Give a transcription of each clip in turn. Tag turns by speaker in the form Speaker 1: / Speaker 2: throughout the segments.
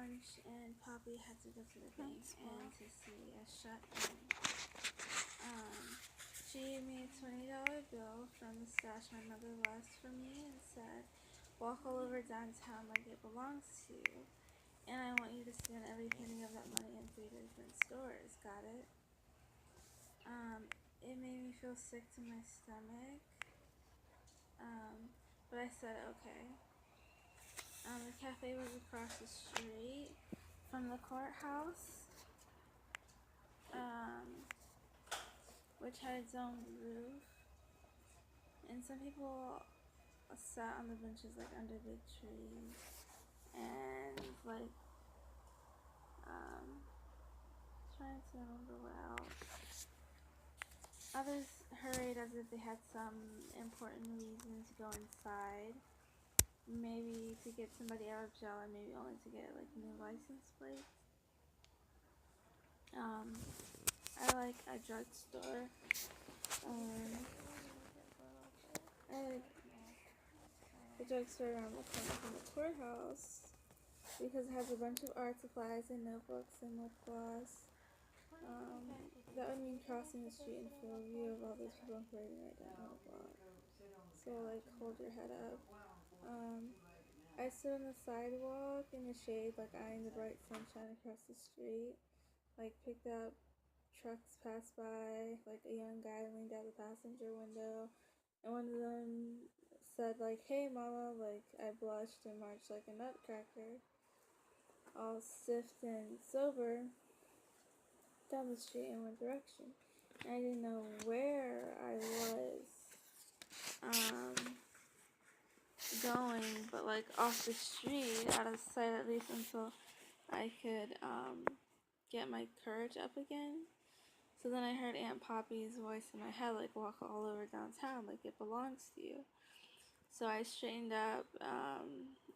Speaker 1: lunch, and Poppy had to go to the bank and to see a shut-in. She gave me a $20 bill from the stash my mother left for me and said, "Walk all over downtown like it belongs to you. And I want you to spend every penny of that money in 3 different stores. Got it?" It made me feel sick to my stomach. But I said okay. The cafe was across the street from the courthouse, which had its own roof. And some people sat on the benches like under big trees and like trying to remember what else. Others hurried as if they had some important reason to go inside. Maybe to get somebody out of jail, or maybe only to get like new license plates. I like a drugstore. I like the drugstore around the corner from the courthouse because it has a bunch of art supplies and notebooks and lip gloss. That would mean crossing the street in full view of all those people parading right down the block. So like hold your head up. I stood on the sidewalk in the shade, like eyeing the bright sunshine across the street. Like picked up trucks pass by, like a young guy leaned out the passenger window, and one of them said like, "Hey mama," like I blushed and marched like a nutcracker, all stiff and sober, down the street in one direction. I didn't know where I was going, but like off the street, out of sight at least until I could get my courage up again. So then I heard Aunt Poppy's voice in my head, like, "Walk all over downtown like it belongs to you." So I straightened up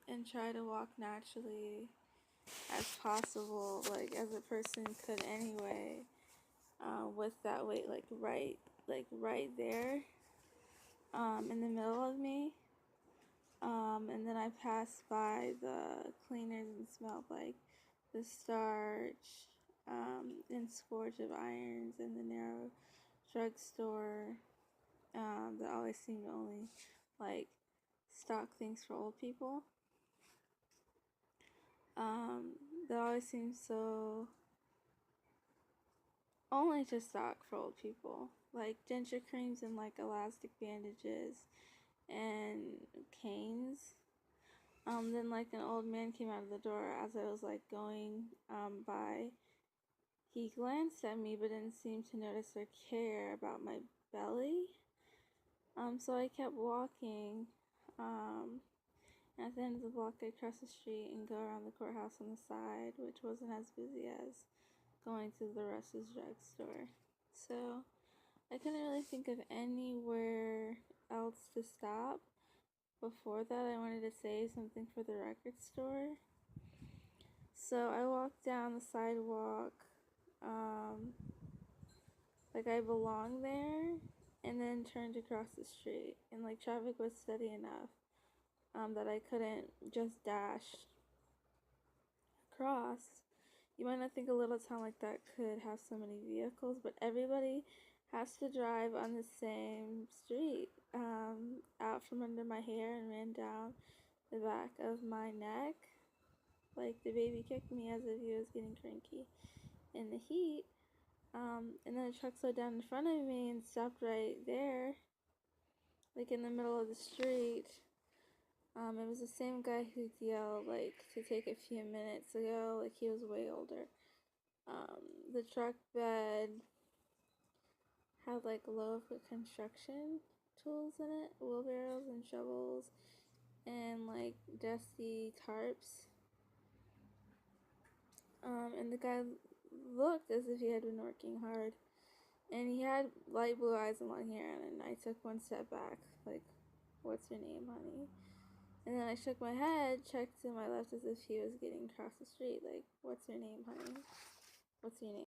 Speaker 1: and tried to walk naturally as possible, like as a person could anyway, with that weight like right there in the middle of me. And then I passed by the cleaners and smelled like the starch and scourge of irons in the narrow drugstore that always seemed to only like stock things for old people. That always seemed so only to stock for old people, like ginger creams and like elastic bandages and canes. Then like an old man came out of the door as I was like going by. He glanced at me but didn't seem to notice or care about my belly. So I kept walking. At the end of the block I crossed the street and go around the courthouse on the side, which wasn't as busy as going to the Russ's drugstore. So I couldn't really think of anywhere else to stop. Before that, I wanted to say something for the record store. So I walked down the sidewalk like I belong there, and then turned across the street. And like traffic was steady enough that I couldn't just dash across. You might not think a little town like that could have so many vehicles, but everybody has to drive on the same street. Out from under my hair and ran down the back of my neck. Like the baby kicked me as if he was getting cranky in the heat. And then a truck slowed down in front of me and stopped right there, like in the middle of the street. It was the same guy who yelled like to take a few minutes ago, like he was way older. The truck bed had like low construction tools in it, wheelbarrows and shovels and like dusty tarps. And the guy looked as if he had been working hard, and he had light blue eyes and long hair. And I took one step back, like, "What's your name, honey?" And then I shook my head, checked to my left as if he was getting across the street, like, "What's your name, honey? What's your name?"